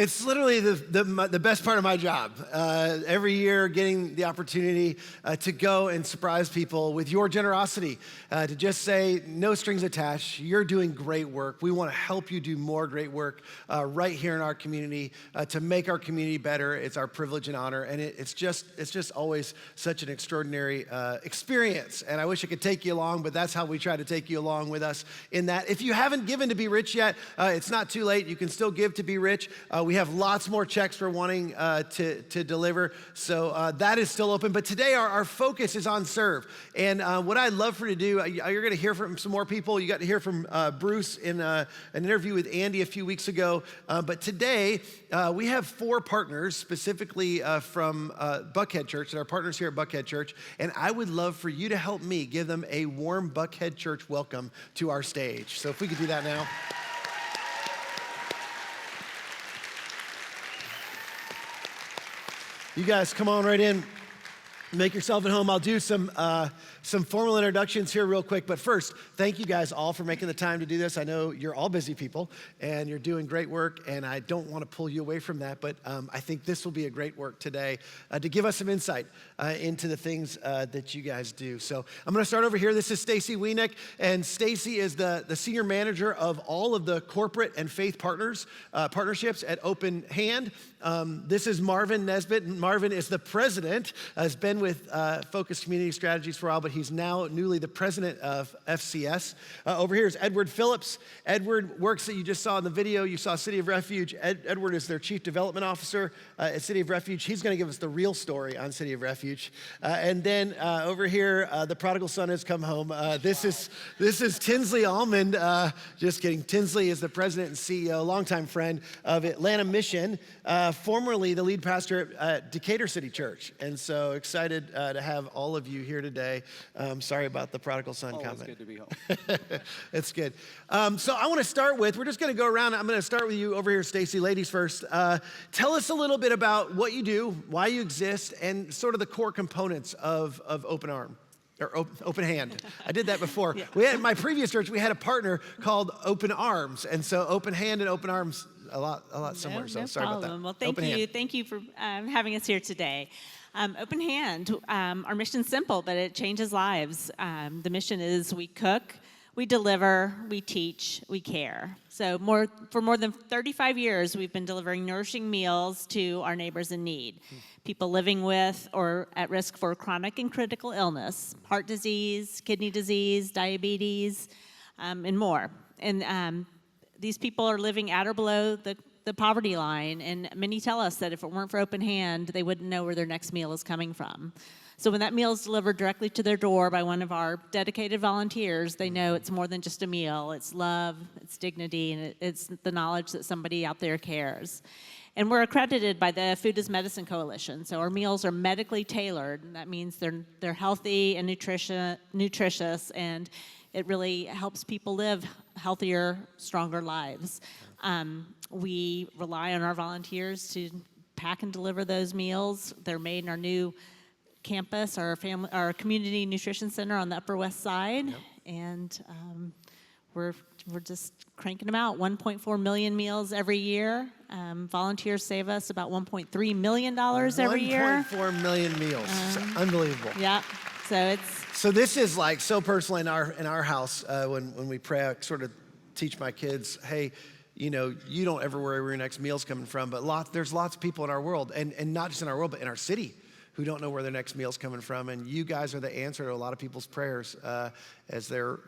It's literally the best part of my job. Every year, getting the opportunity to go and surprise people with your generosity, to just say, no strings attached, you're doing great work. We want to help you do more great work right here in our community to make our community better. It's our privilege and honor, and it's just always such an extraordinary experience. And I wish I could take you along, but that's how we try to take you along with us in that. If you haven't given to Be Rich yet, it's not too late. You can still give to Be Rich. We have lots more checks we're wanting to deliver, so that is still open. But today our focus is on serve. And what I'd love for you to do, you're going to hear from some more people. You got to hear from Bruce in an interview with Andy a few weeks ago. But today we have 4 partners, specifically from Buckhead Church, that are partners here at Buckhead Church. And I would love for you to help me give them a warm Buckhead Church welcome to our stage. So if we could do that now. You guys come on right in. Make yourself at home. I'll do some formal introductions here real quick, but first, thank you guys all for making the time to do this. I know you're all busy people, and you're doing great work, and I don't want to pull you away from that, but I think this will be a great work today to give us some insight into the things that you guys do. So I'm going to start over here. This is Stacy Wienick, and Stacy is the senior manager of all of the corporate and faith partnerships at Open Hand. This is Marvin Nesbitt. Marvin is the president, has been with Focused Community Strategies for a while, but he's now newly the president of FCS. Over here is Edward Phillips. Edward works that you just saw in the video. You saw City of Refuge. Edward is their chief development officer at City of Refuge. He's going to give us the real story on City of Refuge. And then over here, the prodigal son has come home. This is Tinsley Almond. Just kidding. Tinsley is the president and CEO, longtime friend of Atlanta Mission, formerly the lead pastor at Decatur City Church. And so excited to have all of you here today. Sorry about the prodigal son comment. It's good to be home. It's good. So I want to start with, we're just going to go around. I'm going to start with you over here, Stacy. Ladies first. Tell us a little bit about what you do, why you exist, and sort of the core components of Open Arm. Or Open Hand. I did that before. Yeah. We had, in my previous church, we had a partner called Open Arms. And so Open Hand and Open Arms, a lot similar. So sorry about that. Well, thank you. Thank you for having us here today. Open Hand, our mission's simple, but it changes lives. The mission is we cook, we deliver, we teach, we care. So for more than 35 years, we've been delivering nourishing meals to our neighbors in need. People living with or at risk for chronic and critical illness, heart disease, kidney disease, diabetes, and more. And these people are living at or below the poverty line, and many tell us that if it weren't for Open Hand, they wouldn't know where their next meal is coming from. So when that meal is delivered directly to their door by one of our dedicated volunteers, they know it's more than just a meal. It's love, it's dignity, and it's the knowledge that somebody out there cares. And we're accredited by the Food is Medicine Coalition, so our meals are medically tailored, and that means they're healthy and nutritious, and it really helps people live healthier, stronger lives. We rely on our volunteers to pack and deliver those meals. They're made in our new campus, our community nutrition center on the Upper West Side, yep. And we're just cranking them out. 1.4 million meals every year. Volunteers save us about $1.3 million every year. 1.4 million meals. Unbelievable. Yeah. So this is like so personal in our house when we pray. I sort of teach my kids, hey, you know, you don't ever worry where your next meal's coming from, but there's lots of people in our world, and not just in our world, but in our city, who don't know where their next meal's coming from. And you guys are the answer to a lot of people's prayers as they're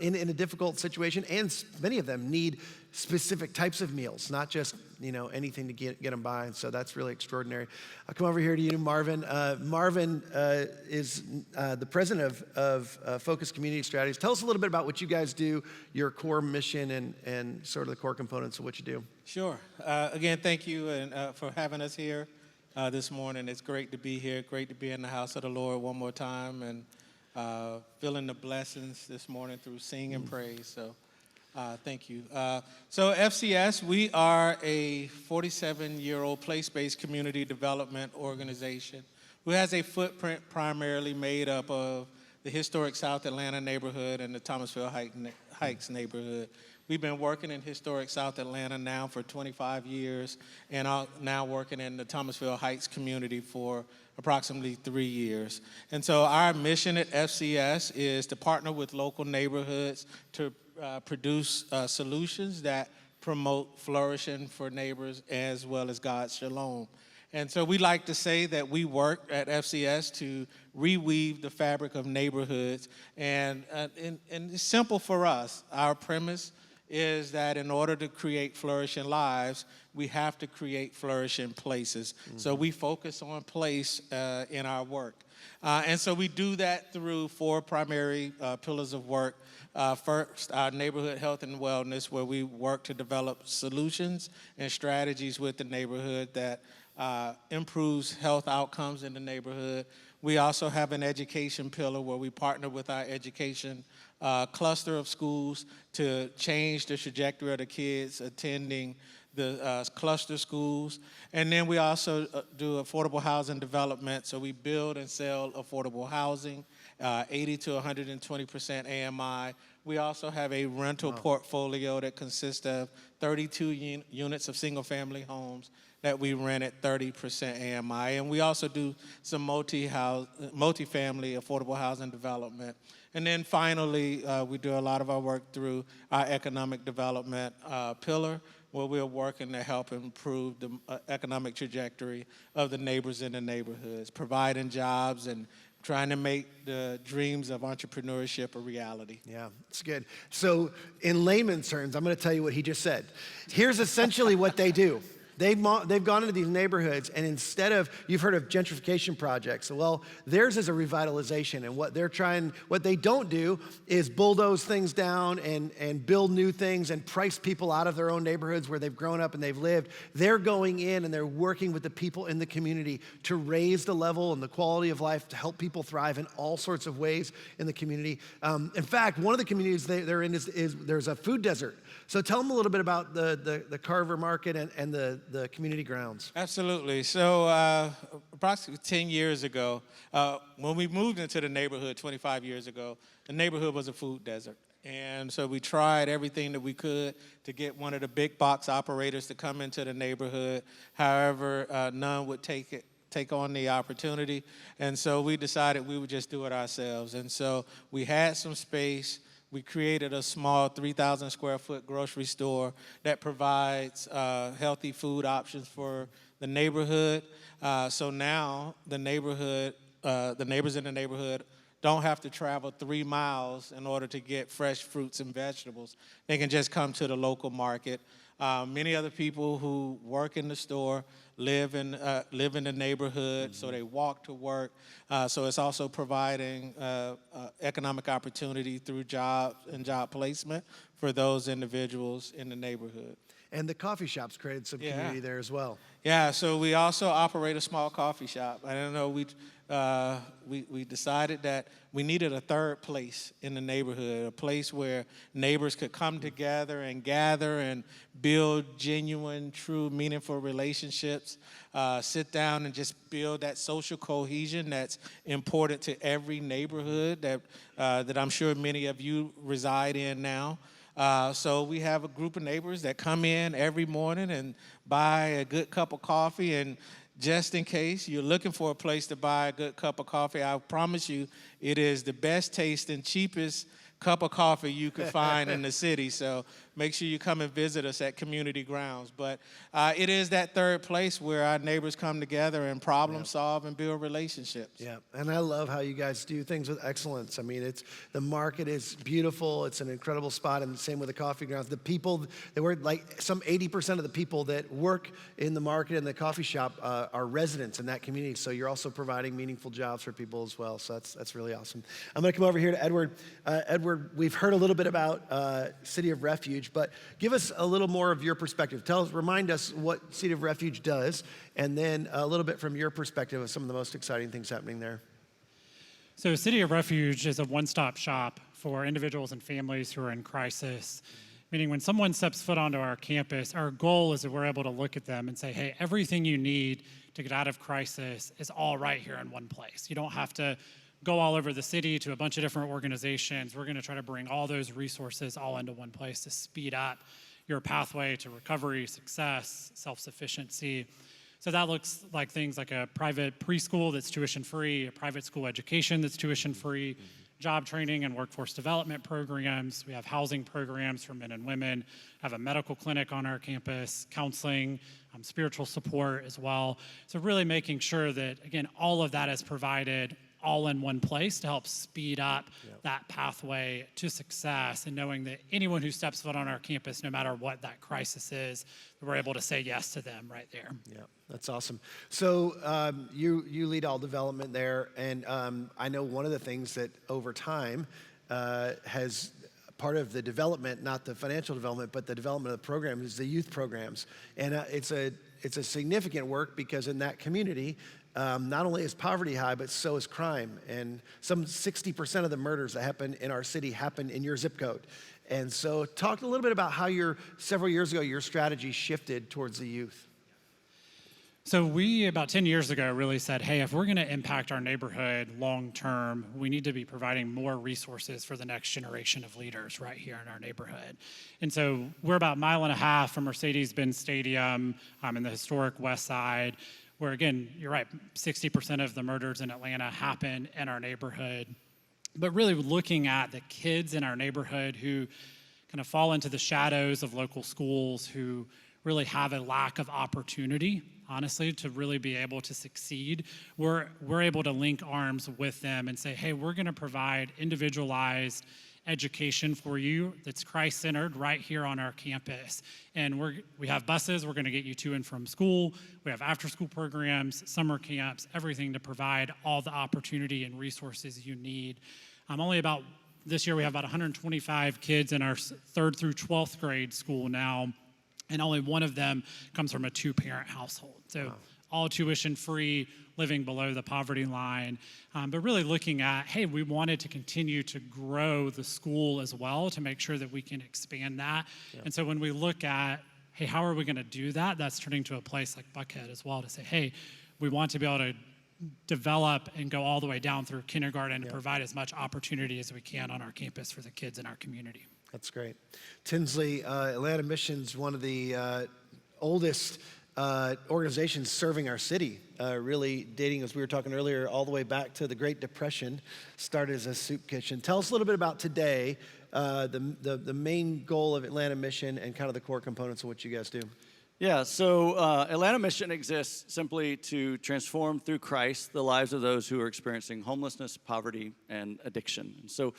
in a difficult situation, and many of them need specific types of meals, not just, you know, anything to get them by. And so that's really extraordinary. I'll come over here to you, Marvin. Marvin is the president of Focused Community Strategies. Tell us a little bit about what you guys do, your core mission, and sort of the core components of what you do. Sure. Again, thank you for having us here this morning. It's great to be here, great to be in the house of the Lord one more time, and feeling the blessings this morning through sing and praise. So thank you. So FCS, we are a 47-year-old place-based community development organization who has a footprint primarily made up of the historic South Atlanta neighborhood and the Thomasville Heights neighborhood. We've been working in historic South Atlanta now for 25 years, and now working in the Thomasville Heights community for approximately 3 years. And so our mission at FCS is to partner with local neighborhoods to produce solutions that promote flourishing for neighbors as well as God's shalom. And so we like to say that we work at FCS to reweave the fabric of neighborhoods. And it's simple for us. Our premise is that in order to create flourishing lives, we have to create flourishing places. Mm-hmm. So we focus on place in our work. And so we do that through 4 primary pillars of work. First, our neighborhood health and wellness, where we work to develop solutions and strategies with the neighborhood that improves health outcomes in the neighborhood. We also have an education pillar where we partner with our education cluster of schools to change the trajectory of the kids attending the cluster schools. And then we also do affordable housing development. So we build and sell affordable housing, 80 to 120% AMI. We also have a rental portfolio that consists of 32 units of single-family homes that we rent at 30% AMI. And we also do some multifamily affordable housing development. And then finally, we do a lot of our work through our economic development pillar, where we're working to help improve the economic trajectory of the neighbors in the neighborhoods, providing jobs and trying to make the dreams of entrepreneurship a reality. Yeah, it's good. So in layman's terms, I'm going to tell you what he just said. Here's essentially what they do. They've gone into these neighborhoods, and instead of, you've heard of gentrification projects. Well, theirs is a revitalization, and what they don't do is bulldoze things down and build new things and price people out of their own neighborhoods where they've grown up and they've lived. They're going in and they're working with the people in the community to raise the level and the quality of life, to help people thrive in all sorts of ways in the community. In fact, one of the communities they're in is there's a food desert. So tell them a little bit about the Carver Market and the community grounds. Absolutely. So approximately 10 years ago, when we moved into the neighborhood 25 years ago, the neighborhood was a food desert. And so we tried everything that we could to get one of the big box operators to come into the neighborhood. However, none would take on the opportunity. And so we decided we would just do it ourselves. And so we had some space. We created a small 3,000 square foot grocery store that provides healthy food options for the neighborhood. So now the neighbors in the neighborhood don't have to travel 3 miles in order to get fresh fruits and vegetables. They can just come to the local market. Many other people who work in the store live in the neighborhood, so they walk to work. So it's also providing economic opportunity through jobs and job placement for those individuals in the neighborhood. And the coffee shops created some community there as well. Yeah, so we also operate a small coffee shop. I don't know, we decided that we needed a third place in the neighborhood, a place where neighbors could come together and gather and build genuine, true, meaningful relationships, sit down and just build that social cohesion that's important to every neighborhood that I'm sure many of you reside in now. So we have a group of neighbors that come in every morning and buy a good cup of coffee. And just in case you're looking for a place to buy a good cup of coffee, I promise you it is the best tasting, cheapest cup of coffee you could find in the city. So make sure you come and visit us at community grounds. But it is that third place where our neighbors come together and problem solve and build relationships. Yeah, and I love how you guys do things with excellence. I mean, the market is beautiful. It's an incredible spot, and the same with the coffee grounds. The people that work, like some 80% of the people that work in the market and the coffee shop are residents in that community. So you're also providing meaningful jobs for people as well. So that's really awesome. I'm going to come over here to Edward. Edward, we've heard a little bit about City of Refuge, but give us a little more of your perspective. Remind us what City of Refuge does, and then a little bit from your perspective of some of the most exciting things happening there. So City of Refuge is a one-stop shop for individuals and families who are in crisis, meaning when someone steps foot onto our campus, our goal is that we're able to look at them and say, hey, everything you need to get out of crisis is all right here in one place. You don't have to go all over the city to a bunch of different organizations. We're going to try to bring all those resources all into one place to speed up your pathway to recovery, success, self-sufficiency. So that looks like things like a private preschool that's tuition-free, a private school education that's tuition-free, job training and workforce development programs. We have housing programs for men and women, have a medical clinic on our campus, counseling, spiritual support as well. So really making sure that, again, all of that is provided all in one place to help speed up that pathway to success, and knowing that anyone who steps foot on our campus, no matter what that crisis is, we're able to say yes to them right there. Yeah, that's awesome. So you lead all development there, and I know one of the things that over time has part of the development, not the financial development, but the development of the program is the youth programs, and it's a significant work because in that community, not only is poverty high, but so is crime. And some 60% of the murders that happen in our city happen in your zip code. And so talk a little bit about how several years ago, your strategy shifted towards the youth. So we, about 10 years ago, really said, hey, if we're going to impact our neighborhood long term, we need to be providing more resources for the next generation of leaders right here in our neighborhood. And so we're about 1.5 miles from Mercedes-Benz Stadium in the historic West Side, where, again, you're right, 60% of the murders in Atlanta happen in our neighborhood. But really looking at the kids in our neighborhood who kind of fall into the shadows of local schools, who really have a lack of opportunity, honestly, to really be able to succeed, we're able to link arms with them and say, hey, we're going to provide individualized education for you that's Christ-centered right here on our campus. And we have buses, we're going to get you to and from school. We have after-school programs, summer camps, everything to provide all the opportunity and resources you need. This year we have about 125 kids in our 3rd through 12th grade school now, and only one of them comes from a 2-parent household. So wow. All tuition-free, living below the poverty line, but really looking at, hey, we wanted to continue to grow the school as well to make sure that we can expand that. Yep. And so when we look at, hey, how are we going to do that? That's turning to a place like Buckhead as well to say, hey, we want to be able to develop and go all the way down through kindergarten and provide as much opportunity as we can on our campus for the kids in our community. That's great. Tinsley, Atlanta Mission's one of the oldest organizations serving our city, really dating, as we were talking earlier, all the way back to the Great Depression, started as a soup kitchen. Tell us a little bit about today, the main goal of Atlanta Mission and kind of the core components of what you guys do. Yeah, so Atlanta Mission exists simply to transform through Christ the lives of those who are experiencing homelessness, poverty, and addiction. And so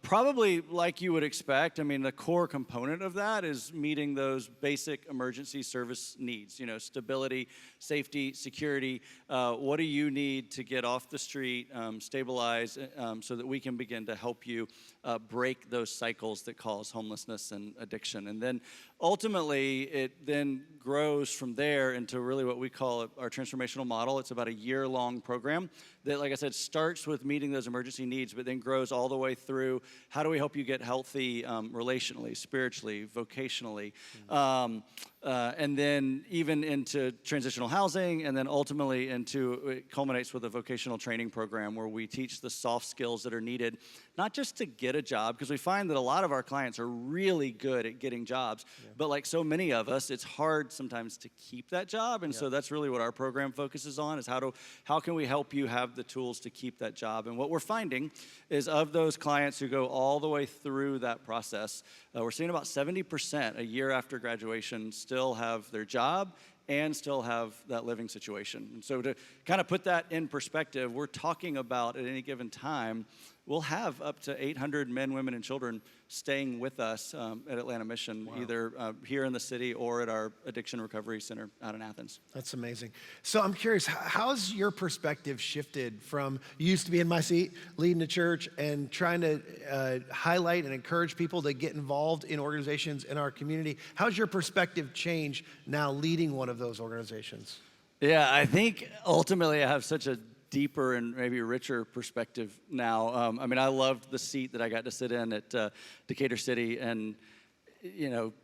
probably like you would expect, I mean, the core component of that is meeting those basic emergency service needs, stability, safety, security. What do you need to get off the street, stabilize, so that we can begin to help you break those cycles that cause homelessness and addiction. And then ultimately, it then grows from there into really what we call our transformational model. It's about a year-long program that, like I said, starts with meeting those emergency needs, but then grows all the way through how do we help you get healthy relationally, spiritually, vocationally, and then even into transitional housing, and then ultimately it culminates with a vocational training program where we teach the soft skills that are needed, not just to get a job, because we find that a lot of our clients are really good at getting jobs, but like so many of us, it's hard sometimes to keep that job, and so that's really what our program focuses on, is how can we help you have the tools to keep that job. And what we're finding is of those clients who go all the way through that process, we're seeing about 70% a year after graduation still have their job and still have that living situation. And so to kind of put that in perspective, we're talking about at any given time, we'll have up to 800 men, women, and children staying with us at Atlanta Mission, either here in the city or at our Addiction Recovery Center out in Athens. That's amazing. So I'm curious, how's your perspective shifted from, you used to be in my seat, leading the church and trying to highlight and encourage people to get involved in organizations in our community. How's your perspective changed now leading one of those organizations? Yeah, I think ultimately I have such a deeper and maybe richer perspective now. I loved the seat that I got to sit in at Decatur City, and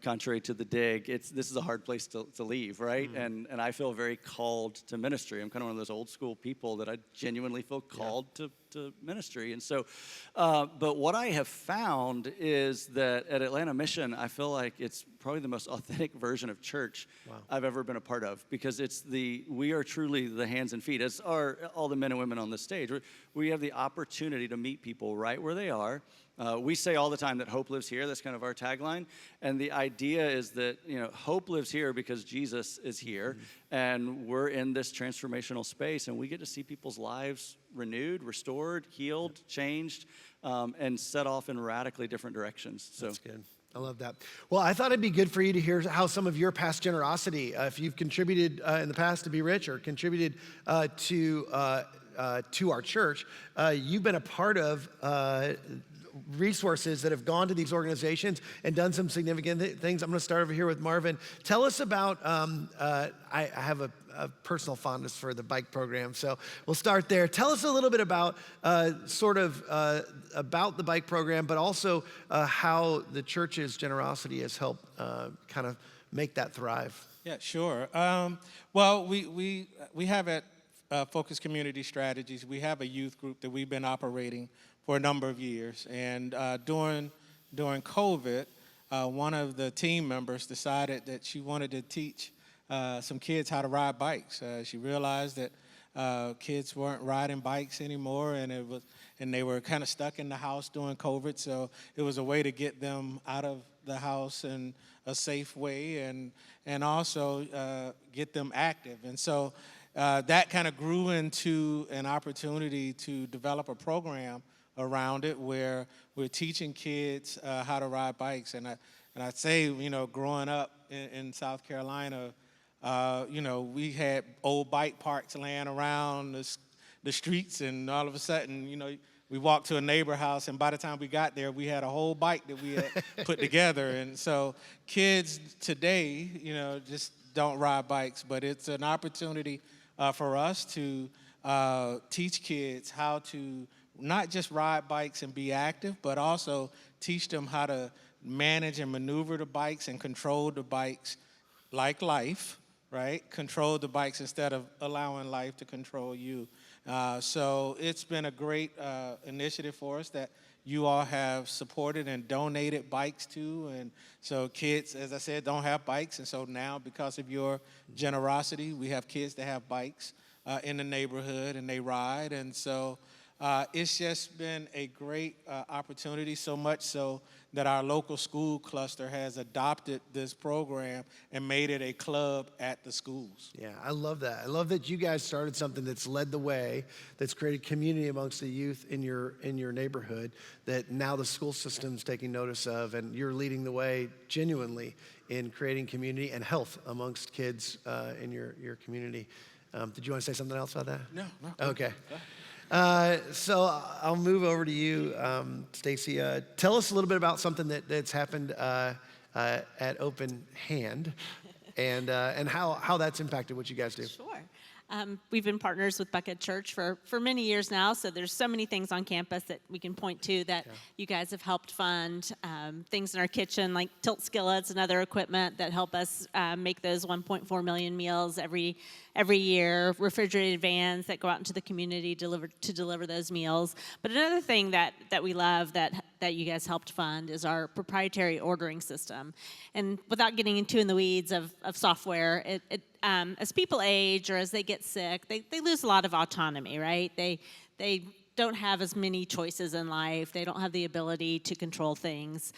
contrary to the dig, this is a hard place to leave, right? Mm-hmm. And I feel very called to ministry. I'm kind of one of those old school people that I genuinely feel called to to ministry. And so, but what I have found is that at Atlanta Mission, I feel like it's probably the most authentic version of church I've ever been a part of, because we are truly the hands and feet, as are all the men and women on this stage. We have the opportunity to meet people right where they are. We say all the time that hope lives here. That's kind of our tagline. And the idea is that, hope lives here because Jesus is here. And we're in this transformational space, and we get to see people's lives renewed, restored, healed, changed, and set off in radically different directions. So That's good. I love that. Well, I thought it'd be good for you to hear how some of your past generosity, if you've contributed in the past to Be Rich or contributed to our church, you've been a part of resources that have gone to these organizations and done some significant things. I'm going to start over here with Marvin. Tell us about, I have a personal fondness for the bike program, so we'll start there. Tell us a little bit about about the bike program, but also how the church's generosity has helped kind of make that thrive. Yeah, sure. Well, we have at Focus Community Strategies, we have a youth group that we've been operating for a number of years. And during COVID, one of the team members decided that she wanted to teach some kids how to ride bikes. She realized that kids weren't riding bikes anymore, and they were kind of stuck in the house during COVID. So it was a way to get them out of the house in a safe way, and also get them active. And so that kind of grew into an opportunity to develop a program around it where we're teaching kids how to ride bikes. And I'd say, growing up in South Carolina, we had old bike parks laying around the streets, and all of a sudden, we walked to a neighbor house, and by the time we got there, we had a whole bike that we had put together. And so kids today, just don't ride bikes, but it's an opportunity for us to teach kids how to not just ride bikes and be active, but also teach them how to manage and maneuver the bikes and control the bikes like life, right? Control the bikes instead of allowing life to control you. So it's been a great initiative for us that you all have supported and donated bikes to. And so kids, as I said, don't have bikes. And so now, because of your generosity, we have kids that have bikes in the neighborhood, and they ride. And so it's just been a great opportunity, so much so that our local school cluster has adopted this program and made it a club at the schools. Yeah, I love that. I love that you guys started something that's led the way, that's created community amongst the youth in your neighborhood, that now the school system's taking notice of, and you're leading the way genuinely in creating community and health amongst kids in your community. Did you want to say something else about that? No. Okay. So I'll move over to you, Stacy. Tell us a little bit about something that's happened at Open Hand, and how that's impacted what you guys do. Sure. We've been partners with Buckhead Church for many years now, so there's so many things on campus that we can point to that you guys have helped fund. Things in our kitchen like tilt skillets and other equipment that help us make those 1.4 million meals every year, refrigerated vans that go out into the community to deliver those meals. But another thing that we love that you guys helped fund is our proprietary ordering system. And without getting into in the weeds of software, as people age or as they get sick, they lose a lot of autonomy, right? They don't have as many choices in life. They don't have the ability to control things,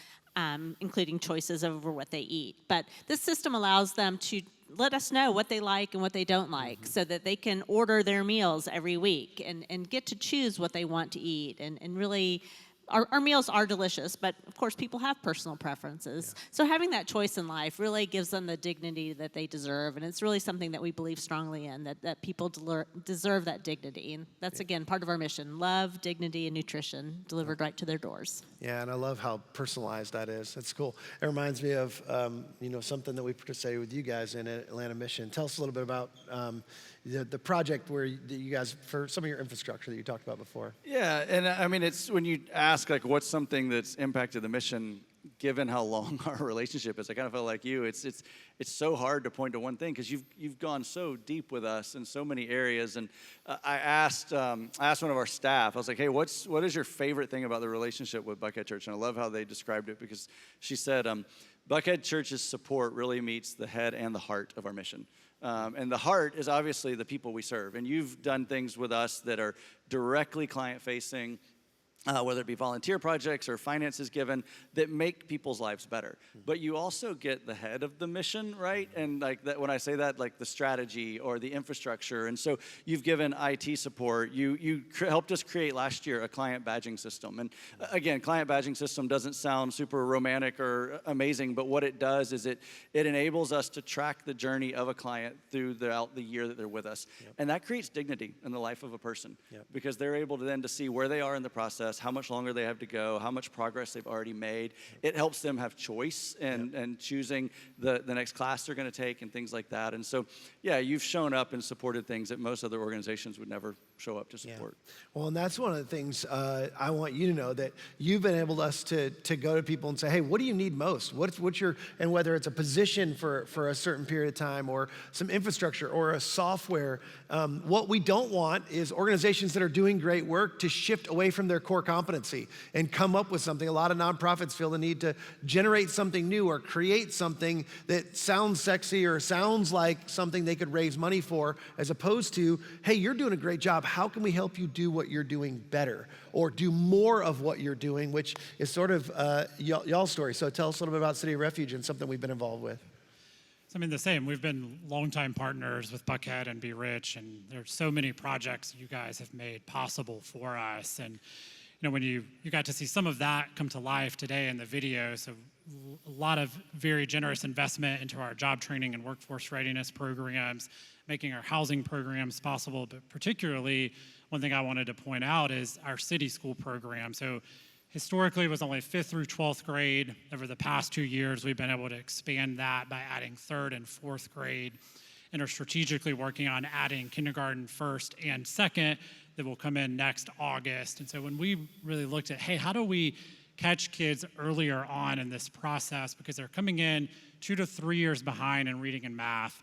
including choices over what they eat. But this system allows them to let us know what they like and what they don't like, so that they can order their meals every week and get to choose what they want to eat. And really, our meals are delicious, but of course people have personal preferences. So having that choice in life really gives them the dignity that they deserve. And it's really something that we believe strongly in, that people deserve that dignity. And that's, again, part of our mission: love, dignity, and nutrition delivered right to their doors. Yeah, and I love how personalized that is. That's cool. It reminds me of something that we participated with you guys in at Atlanta Mission. Tell us a little bit about the project where you guys, for some of your infrastructure that you talked about before. Yeah, and I mean, it's when you ask, like, what's something that's impacted the mission, given how long our relationship is. I kind of felt like you. It's so hard to point to one thing because you've gone so deep with us in so many areas. And I asked one of our staff. I was like, "Hey, what is your favorite thing about the relationship with Buckhead Church?" And I love how they described it because she said, "Buckhead Church's support really meets the head and the heart of our mission." And the heart is obviously the people we serve. And you've done things with us that are directly client-facing, whether it be volunteer projects or finances given, that make people's lives better. But you also get the head of the mission, right? And like that, when I say that, like the strategy or the infrastructure. And so you've given IT support. You helped us create last year a client badging system. And again, client badging system doesn't sound super romantic or amazing, but what it does is it enables us to track the journey of a client throughout the year that they're with us. Yep. And that creates dignity in the life of a person. Yep. Because they're able to then to see where they are in the process, how much longer they have to go, how much progress they've already made. It helps them have choice and choosing the next class they're going to take and things like that. And so, yeah, you've shown up and supported things that most other organizations would never show up to support. Yeah. Well, and that's one of the things I want you to know, that you've been able to go to people and say, hey, what do you need most? What's your, and whether it's a position for a certain period of time or some infrastructure or a software, what we don't want is organizations that are doing great work to shift away from their core competency and come up with something. A lot of nonprofits feel the need to generate something new or create something that sounds sexy or sounds like something they could raise money for, as opposed to, hey, you're doing a great job. How can we help you do what you're doing better or do more of what you're doing, which is sort of y'all's story. So tell us a little bit about City of Refuge and something we've been involved with. So, I mean, the same. We've been longtime partners with Buckhead and Be Rich, and there's so many projects you guys have made possible for us. And you know, when you got to see some of that come to life today in the video, so a lot of very generous investment into our job training and workforce readiness programs, making our housing programs possible, but particularly one thing I wanted to point out is our city school program. So historically it was only 5th through 12th grade. Over the past 2 years, we've been able to expand that by adding 3rd and 4th grade, and are strategically working on adding kindergarten 1st and 2nd that will come in next August. And so when we really looked at, hey, how do we catch kids earlier on in this process, because they're coming in 2 to 3 years behind in reading and math.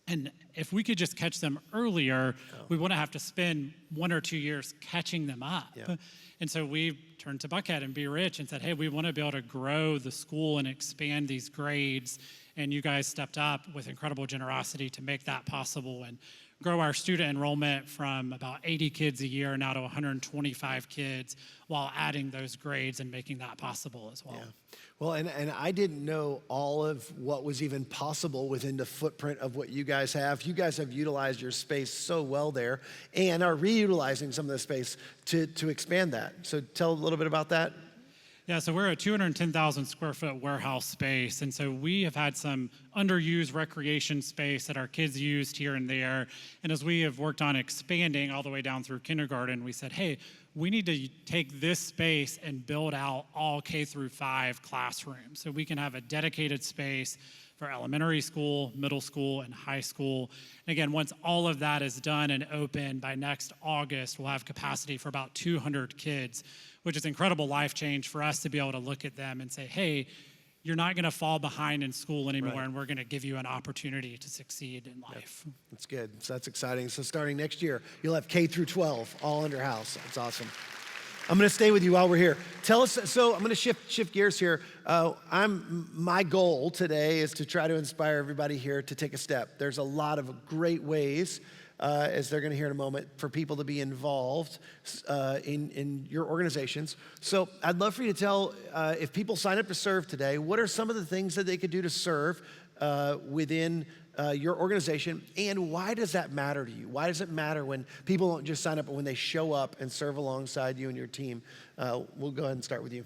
And if we could just catch them earlier, we wouldn't have to spend 1 or 2 years catching them up. Yeah. And so we turned to Buckhead and Be Rich and said, hey, we want to be able to grow the school and expand these grades. And you guys stepped up with incredible generosity to make that possible and grow our student enrollment from about 80 kids a year now to 125 kids, while adding those grades and making that possible as well. Yeah. Well, and I didn't know all of what was even possible within the footprint of what you guys have. You guys have utilized your space so well there and are reutilizing some of the space to expand that. So tell a little bit about that. Yeah, so we're a 210,000 square foot warehouse space, and so we have had some underused recreation space that our kids used here and there, and as we have worked on expanding all the way down through kindergarten, we said, hey, we need to take this space and build out all K through 5 classrooms so we can have a dedicated space for elementary school, middle school, and high school. And again, once all of that is done and open by next August, we'll have capacity for about 200 kids, which is incredible life change for us to be able to look at them and say, hey, you're not going to fall behind in school anymore, right, and we're going to give you an opportunity to succeed in life. Yep. That's good. So that's exciting. So starting next year, you'll have K through 12 all under house. That's awesome. I'm going to stay with you while we're here. Tell us, so I'm going to shift gears here. My goal today is to try to inspire everybody here to take a step. There's a lot of great ways, as they're going to hear in a moment, for people to be involved in your organizations. So I'd love for you to tell, if people sign up to serve today, what are some of the things that they could do to serve within your organization, and why does that matter to you? Why does it matter when people don't just sign up, but when they show up and serve alongside you and your team? We'll go ahead and start with you.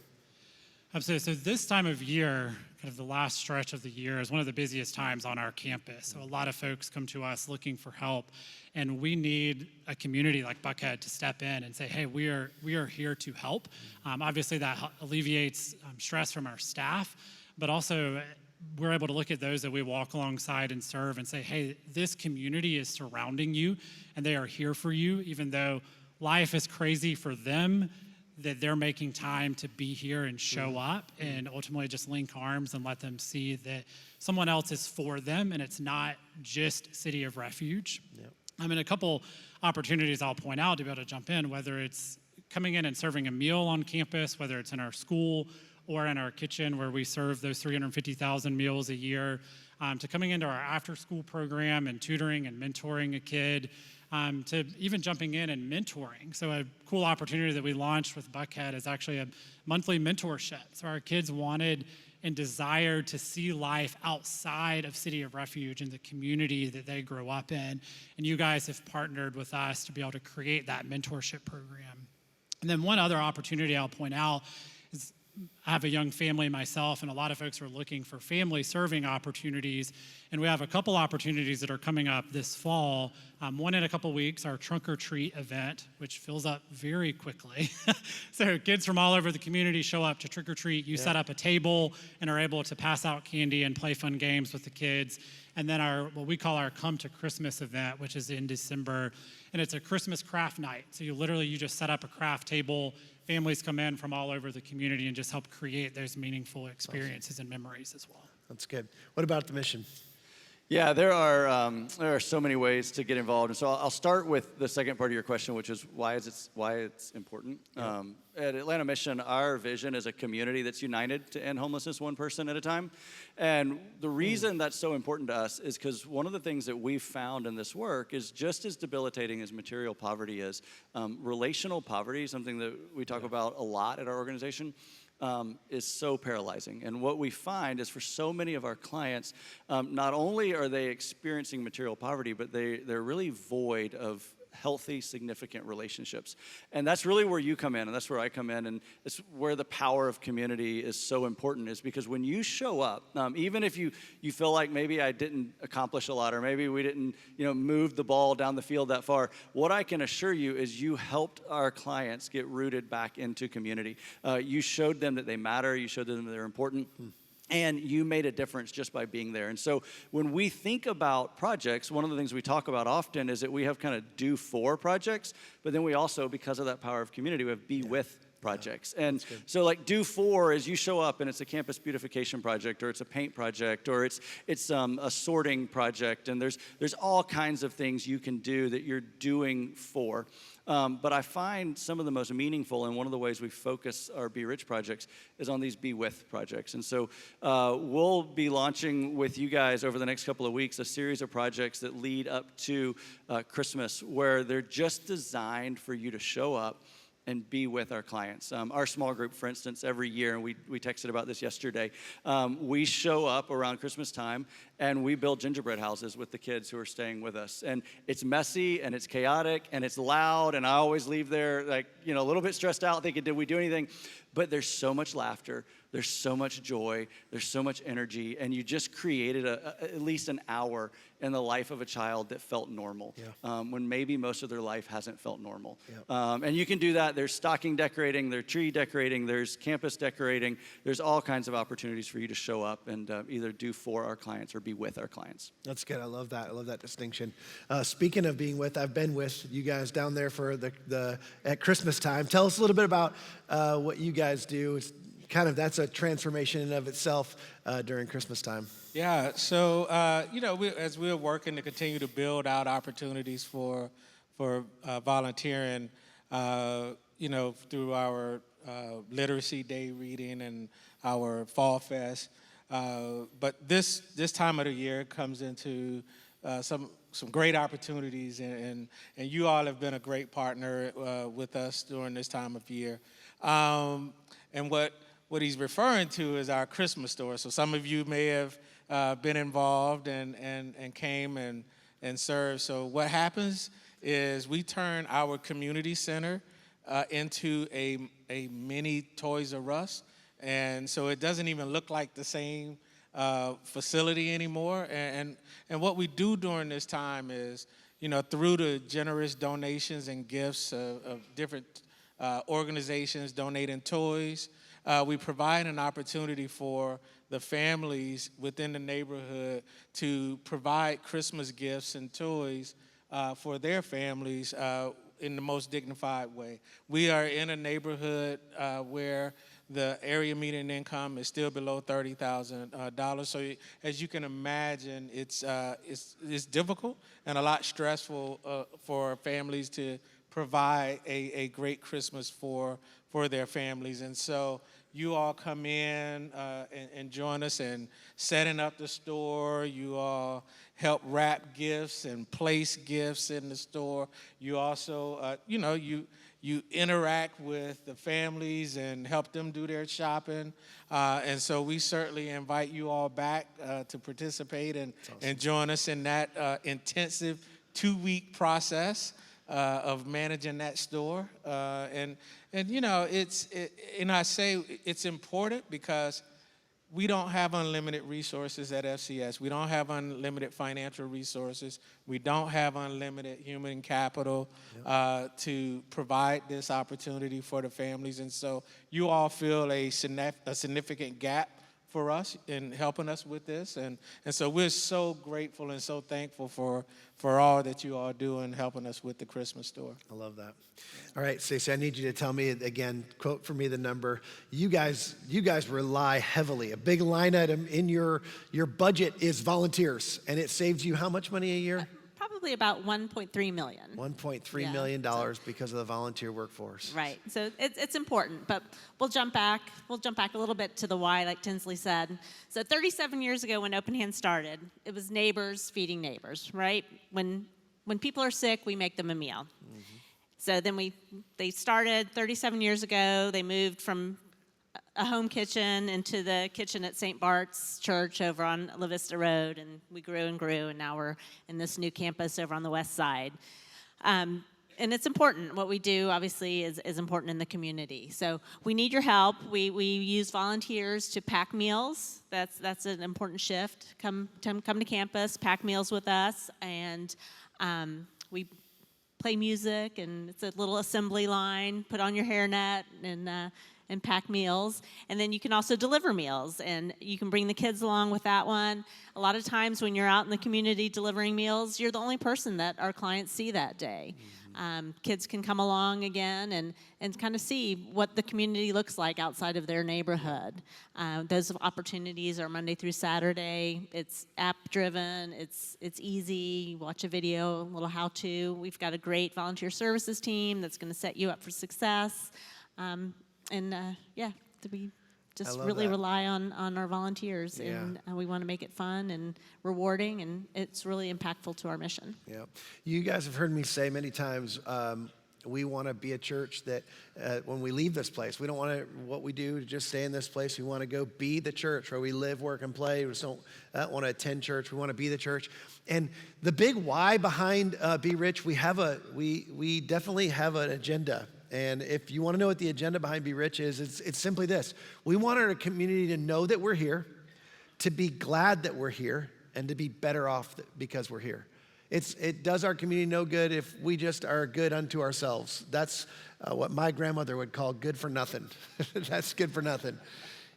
Absolutely. So this time of year, kind of the last stretch of the year, is one of the busiest times on our campus. So a lot of folks come to us looking for help, and we need a community like Buckhead to step in and say, hey, we are here to help. Obviously, that alleviates stress from our staff, but also we're able to look at those that we walk alongside and serve and say, hey, this community is surrounding you, and they are here for you, even though life is crazy for them. that they're making time to be here and show up and ultimately just link arms and let them see that someone else is for them and it's not just City of Refuge. Yep. I mean, a couple opportunities I'll point out to be able to jump in, whether it's coming in and serving a meal on campus, whether it's in our school or in our kitchen where we serve those 350,000 meals a year, to coming into our after-school program and tutoring and mentoring a kid, to even jumping in and mentoring. So a cool opportunity that we launched with Buckhead is actually a monthly mentorship. So our kids wanted and desired to see life outside of City of Refuge and the community that they grow up in. And you guys have partnered with us to be able to create that mentorship program. And then one other opportunity I'll point out is I have a young family myself, and a lot of folks are looking for family serving opportunities. And we have a couple opportunities that are coming up this fall. One in a couple weeks, our Trunk or Treat event, which fills up very quickly. So kids from all over the community show up to Trick or Treat. You set up a table and are able to pass out candy and play fun games with the kids. And then our what we call our Come to Christmas event, which is in December. And it's a Christmas craft night. So you just set up a craft table. Families come in from all over the community and just help create those meaningful experiences and memories as well. That's good. What about the mission? Yeah, there are so many ways to get involved, and so I'll start with the second part of your question, which is why it's important. Yeah. At Atlanta Mission, our vision is a community that's united to end homelessness one person at a time, and the reason that's so important to us is because one of the things that we've found in this work is just as debilitating as material poverty is, relational poverty, something that we talk about a lot at our organization. Is so paralyzing. And what we find is for so many of our clients, not only are they experiencing material poverty, but they're really void of healthy, significant relationships. And that's really where you come in, and that's where I come in, and it's where the power of community is so important, is because when you show up, even if you feel like maybe I didn't accomplish a lot, or maybe we didn't move the ball down the field that far, what I can assure you is you helped our clients get rooted back into community. You showed them that they matter, you showed them that they're important. And you made a difference just by being there. And so when we think about projects, one of the things we talk about often is that we have kind of do for projects, but then we also, because of that power of community, we have be with projects. And so like do for is you show up and it's a campus beautification project, or it's a paint project, or it's a sorting project, and there's all kinds of things you can do that you're doing for. But I find some of the most meaningful, and one of the ways we focus our Be Rich projects is on these Be With projects. And so we'll be launching with you guys over the next couple of weeks a series of projects that lead up to Christmas, where they're just designed for you to show up and be with our clients. Our small group, for instance, every year, and we texted about this yesterday, we show up around Christmas time and we build gingerbread houses with the kids who are staying with us. And it's messy and it's chaotic and it's loud, and I always leave there like, a little bit stressed out thinking, did we do anything? But there's so much laughter, there's so much joy, there's so much energy, and you just created at least an hour in the life of a child that felt normal, when maybe most of their life hasn't felt normal. And you can do that. There's stocking decorating, there's tree decorating, there's campus decorating. There's all kinds of opportunities for you to show up and either do for our clients or be with our clients. That's good. I love that. I love that distinction. Speaking of being with, I've been with you guys down there for at Christmas time. Tell us a little bit about what you guys do. It's that's a transformation in and of itself during Christmas time. Yeah, so as we're working to continue to build out opportunities for volunteering, through our Literacy Day reading and our Fall Fest, but this time of the year comes into some great opportunities, and you all have been a great partner with us during this time of year, and what he's referring to is our Christmas store. So some of you may have been involved and came and served. So what happens is we turn our community center into a mini Toys R Us. And so it doesn't even look like the same facility anymore. And what we do during this time is, through the generous donations and gifts of different organizations donating toys, we provide an opportunity for the families within the neighborhood to provide Christmas gifts and toys for their families in the most dignified way. We are in a neighborhood where the area median income is still below $30,000. So as you can imagine, it's difficult and a lot stressful for families to provide a great Christmas for their families. And so you all come in and join us in setting up the store. You all help wrap gifts and place gifts in the store. You also, you interact with the families and help them do their shopping. And so we certainly invite you all back to participate and join us in that intensive 2-week process of managing that store. And I say it's important because we don't have unlimited resources at FCS. We don't have unlimited financial resources. We don't have unlimited human capital to provide this opportunity for the families. And so you all fill a significant gap for us in helping us with this. And so we're so grateful and so thankful for all that you all do in helping us with the Christmas store. I love that. All right, Stacey, I need you to tell me again, quote for me the number. You guys rely heavily. A big line item in your budget is volunteers, and it saves you how much money a year? Probably about $1.3 million. $1.3 million because of the volunteer workforce. Right. So it's important, but we'll jump back a little bit to the why, like Tinsley said. So 37 years ago when Open Hand started, it was neighbors feeding neighbors, right? When people are sick, we make them a meal. Mm-hmm. So then they started 37 years ago. They moved from a home kitchen into the kitchen at St. Bart's Church over on La Vista Road, and we grew, and now we're in this new campus over on the west side. And it's important. What we do, obviously, is important in the community. So we need your help. We use volunteers to pack meals. That's an important shift. Come to campus, pack meals with us, and we play music, and it's a little assembly line. Put on your hairnet and pack meals. And then you can also deliver meals, and you can bring the kids along with that one. A lot of times when you're out in the community delivering meals, you're the only person that our clients see that day. Kids can come along again and kind of see what the community looks like outside of their neighborhood. Those opportunities are Monday through Saturday. It's app-driven. It's easy. You watch a video, a little how-to. We've got a great volunteer services team that's going to set you up for success. We just really rely on our volunteers, and we want to make it fun and rewarding, and it's really impactful to our mission. Yeah, you guys have heard me say many times, we want to be a church that when we leave this place, we don't want what we do to just stay in this place. We want to go be the church where we live, work, and play. We just don't want to attend church. We want to be the church. And the big why behind Be Rich, we definitely have an agenda. And if you want to know what the agenda behind Be Rich is, it's simply this. We want our community to know that we're here, to be glad that we're here, and to be better off because we're here. It does our community no good if we just are good unto ourselves. That's what my grandmother would call good for nothing. That's good for nothing.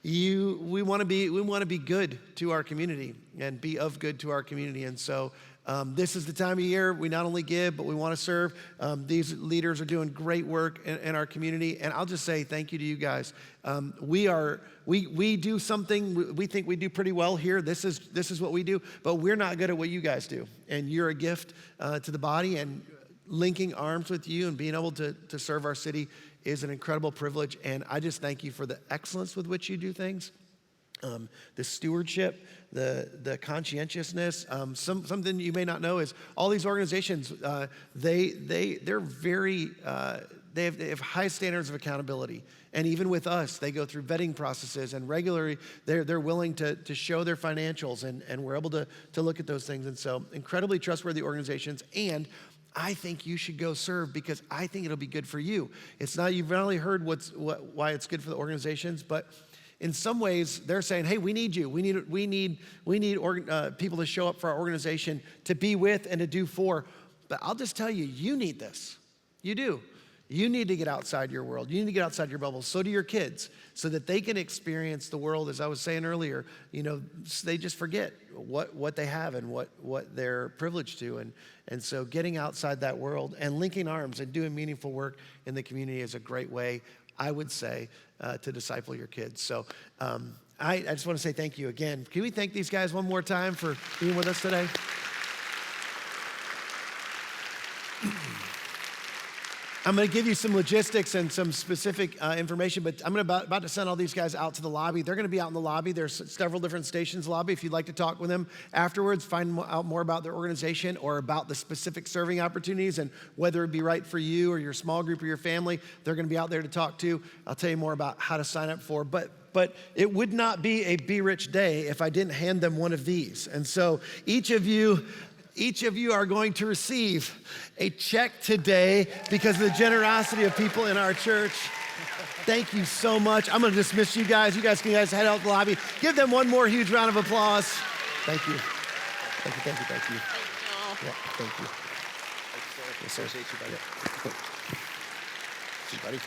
We want to be good to our community and be of good to our community. And so this is the time of year we not only give, but we want to serve. These leaders are doing great work in our community, and I'll just say thank you to you guys. We do something we think we do pretty well here. This is what we do, but we're not good at what you guys do, and you're a gift to the body. And linking arms with you and being able to serve our city is an incredible privilege. And I just thank you for the excellence with which you do things. The stewardship, the conscientiousness. Something you may not know is all these organizations, they have high standards of accountability. And even with us, they go through vetting processes, and regularly they're willing to show their financials, and we're able to look at those things. And so incredibly trustworthy organizations. And I think you should go serve because I think it'll be good for you. You've not only heard why it's good for the organizations, but in some ways, they're saying, hey, we need you. We need people to show up for our organization, to be with and to do for. But I'll just tell you, you need this. You do. You need to get outside your world. You need to get outside your bubble. So do your kids, so that they can experience the world. As I was saying earlier, they just forget what they have and what they're privileged to. And so getting outside that world and linking arms and doing meaningful work in the community is a great way, I would say, to disciple your kids. So I just want to say thank you again. Can we thank these guys one more time for being with us today? I'm going to give you some logistics and some specific information, but I'm about to send all these guys out to the lobby. They're going to be out in the lobby. There's several different stations lobby. If you'd like to talk with them afterwards, find out more about their organization or about the specific serving opportunities and whether it'd be right for you or your small group or your family. They're going to be out there to talk to. I'll tell you more about how to sign up for. But it would not be a Be Rich day if I didn't hand them one of these. And so each of you are going to receive a check today because of the generosity of people in our church. Thank you so much. I'm going to dismiss you guys. You guys can head out to the lobby. Give them one more huge round of applause. Thank you. Thank you. Thank you. Yeah, thank you. Yes, sir. Appreciate you, buddy. See you, buddy.